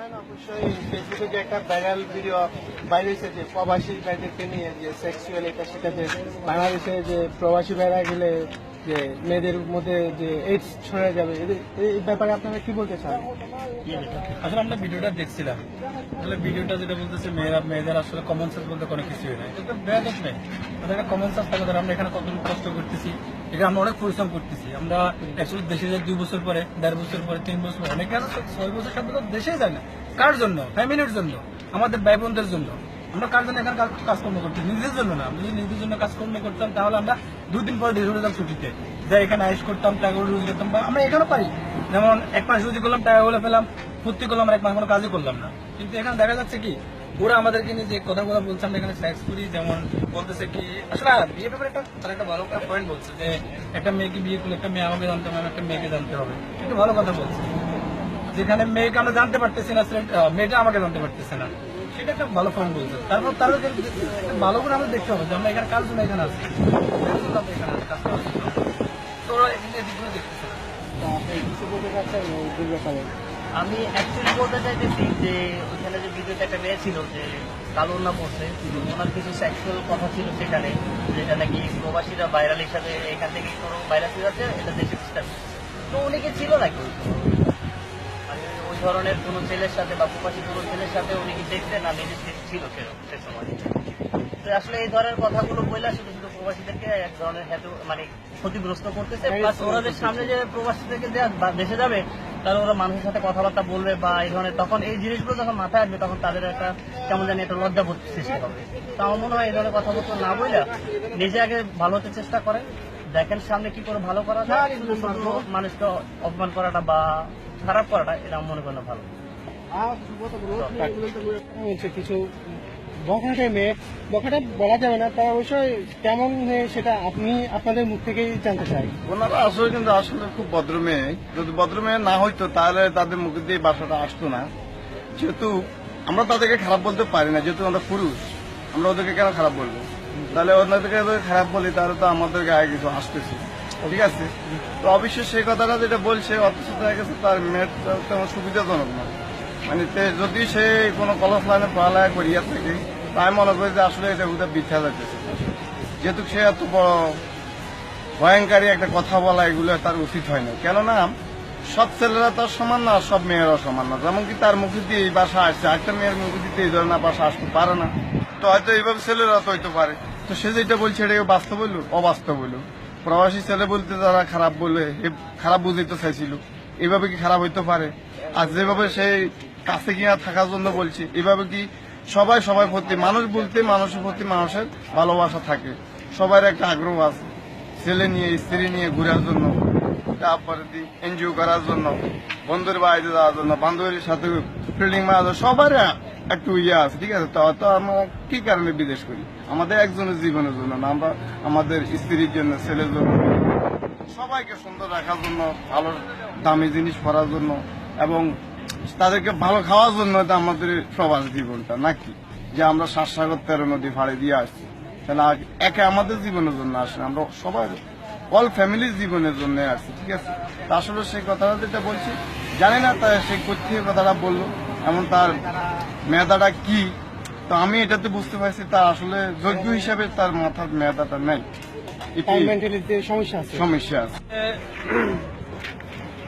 জানেন অবশ্যই ফেসবুকে যে একটা ভাইরাল ভিডিও বাইরে হয়েছে যে প্রবাসী ভাইদেরকে নিয়ে যে সেক্সুয়াল এটা সেটা যে বাংলাদেশে যে প্রবাসী ভাইরা গেলে যে মেয়েদের মধ্যে যে এইডস ছড়িয়ে যাবে এই ব্যাপারে আপনারা কি বলতে চান? আসলে আমরা ভিডিওটা দেখছিলাম। আসলে ভিডিওটা যেটা বলতেছে মেয়েদের আসলে কমন সেন্স বলতে কোনো কিছুই নাই। এটা তো বেয়াদব নেই, ওদের একটা কমন সেন্স থাকে। আমরা এখানে কত কষ্ট করতেছি, এটা আমরা অনেক পরিশ্রম করতেছি। আমরা অ্যাকচুয়ালি দেশে যাই 2 বছর পরে, 1.5 বছর পরে, 3 বছর, অনেকে আছে 6 বছর 7 বছর দেশে যায় না। কার জন্য? ফ্যামিলির জন্য, আমাদের ভাই বোনদের জন্য। আমরা কার জন্য এখানে কাজকর্ম করছি? নিজের জন্য না। আমরা যদি নিজের জন্য কাজকর্ম করতাম তাহলে আমরা 2 দিন পরে দেশে যেতাম ছুটিতে, যাই এখানে আইস করতাম, টাকাগুলো রুজি করতাম। বা আমরা এখানেও পারি, যেমন 1 মাস রুজি করলাম, টাকাগুলো পেলাম, ফুর্তি করলাম, আমরা 1 মাস কোনো কাজই করলাম না। কিন্তু এখানে দেখা যাচ্ছে কি ওরা আমাদেরকে নিয়ে যে কথাগুলো বলছে, আমরা এখানে সেক্স করি, যেমন বলতেছে কি আসলে বিয়ে ব্যাপারে একটা ভালো পয়েন্ট বলছে যে একটা মেয়েকে বিয়ে করলে একটা মেয়ে আমাকে জানতে হবে, একটা মেয়েকে জানতে হবে। একটু ভালো কথা বলছে, যেখানে মেয়েকে আমরা জানতে পারতেছি না, মেয়েটা আমাকে জানতে পারতেছে না, সেটা একটা ভালো পয়েন্ট বলছে। তারপর তারা ভালো করে আমাদের দেখতে হবে যে আমরা এখানে কাজ জন্য এখানে আসছি, এখানে কাজ করার জন্য। তো ওরা এখানে এদিকগুলো দেখতেছে না। কিছু বলতে চাচ্ছেন এই ব্যাপারে? আমি অ্যাকচুয়ালি বলতে চাইতেছি যে ওইখানে যে ভিডিওতে একটা মেয়ে ছিল যে কালো না পড়ছে, ওনার কিছু সেক্সুয়াল কথা ছিল সেখানে, যেটা নাকি প্রবাসীরা ভাইরাল হিসাবে এখান থেকে কোনো ভাইরাস হয়ে যাচ্ছে, এটা দেশে সিস্টেম। তো উনি কি ছিল নাকি মানে ওই ধরনের কোনো ছেলের সাথে বা প্রবাসী কোনো ছেলের সাথে উনি কি দেখতেন না নিজে ছিল সে সময়? তো আসলে এই ধরনের কথাগুলো বললে শুধু শুধু প্রবাসীদেরকে এক ধরনের মানে ক্ষতিগ্রস্ত করতেছে। প্লাস ওরা যে সামনে যে প্রবাসীদেরকে দেশে যাবে, তাহলে ওরা মানুষের সাথে কথাবার্তা বলবে বা এই ধরনের, তখন এই জিনিসগুলো যখন মাথায় আসবে তখন তাদের একটা কেমন জানি একটা লজ্জাবোধ সৃষ্টি হবে। তো আমার মনে হয় এই ধরনের কথাবার্তা না বলে নিজে আগে ভালো হতে চেষ্টা করেন, দেখেন সামনে কি করে ভালো করা যায়। শুধু শুধু মানুষকে অপমান করাটা বা খারাপ করাটা এটা আমার মনে করেন না ভালো। কিছু বখাটে মেয়ে, বখাটে বলা যাবে না, তারা অবশ্যই কেমন মেয়ে সেটা আপনি আপনাদের মুখ থেকেই জানতে চাই। ওনারা আসলে কিন্তু আসলে খুব ভদ্র মেয়ে। যদি ভদ্র মেয়ে না হইতো তাহলে তাদের মুখে দিয়ে বাসাটা আসতো না। যেহেতু আমরা তাদেরকে খারাপ বলতে পারি না, যেহেতু আমরা পুরুষ, আমরা ওদেরকে কেন খারাপ বলবো? তাহলে ওনাদেরকে যদি খারাপ বলি তাহলে তো আমাদের গায়ে কিছু আসতেছে, ঠিক আছে? তো অবশ্যই সেই কথাটা যেটা বলছে অথচ দেখা গেছে তার মেয়েটা তেমন সুবিধাজনক না। মানে যদি সে কোনো কলেজ লাইনে পড়ালেখা করিয়া থাকে, তাই মনে করি যে আসলে এটা ওদের বৃথা যাইতেছে। যেহেতু সে এত বড় ভয়ঙ্করী একটা কথা বলা, এগুলো তার উচিত হয় না। কেননা সব ছেলেরা তার সমান না, সব মেয়েরাও সমান না। যেমন কি তার মুখে দিয়ে এই বাসা আসছে, একটা মেয়ের মুখে দিতে এই ধরনের বাসা আসতে পারে না। তো হয়তো এইভাবে ছেলেরা তো হইতে পারে। তো সে যেটা বলছে এটাকে বাস্তব হইল, অবাস্তব হইল। প্রবাসী ছেলে বলতে যারা খারাপ বলে, খারাপ বুঝাইতে চাইছিল, এইভাবে কি খারাপ হইতে পারে? আর যেভাবে সেই কাছে গিয়া থাকার জন্য বলছে, এভাবে কি সবাই প্রতি, মানুষ বলতে মানুষের প্রতি মানুষের ভালোবাসা থাকে, সবার একটা আগ্রহ আছে ছেলে নিয়ে স্ত্রী নিয়ে ঘুরার জন্য, তারপরে এনজিও করার জন্য, বন্ধুর বাড়িতে যাওয়ার জন্য, বান্ধবীর সাথে ফিল্ডিং মারার জন্য, সবার একটু ইয়ে আছে, ঠিক আছে? তো আমরা কি কারণে বিদেশ করি? আমাদের একজনের জীবনের জন্য না, আমরা আমাদের স্ত্রীর জন্য, ছেলের জন্য, সবাইকে সুন্দর রাখার জন্য, ভালো দামি জিনিস পরার জন্য এবং তাদেরকে ভালো খাওয়ার জন্য আমাদের প্রবাস জীবনটা, নাকি যে আমরা 7 সাগর 13 নদী ফাড়ি দিয়ে আসছি। তাহলে একে আমাদের জীবনের জন্য আসে, আমরা সবাই অল ফ্যামিলির জীবনের জন্য আসছি, ঠিক আছে? তা আসলে সেই কথাটা যেটা বলছি জানি না তাই সে কোথেকে কথাটা বললো, এমন তার মেধাটা কি। তো আমি এটাতে বুঝতে পারছি তার আসলে যোগ্য হিসাবে তার মাথার মেধাটা নেই, সমস্যা আছে।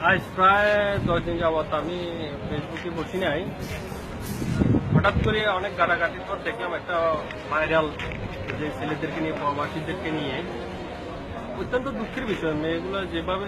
আজ প্রায় 10 দিন যাবত আমি ফেসবুকে বসি নাই, হঠাৎ করে অনেক গাড়াগাড়ির পর দেখলাম একটা ভাইরাল যে ছেলেদেরকে নিয়ে, প্রবাসীদেরকে নিয়ে। অত্যন্ত দুঃখের বিষয়, মেয়েগুলো যেভাবে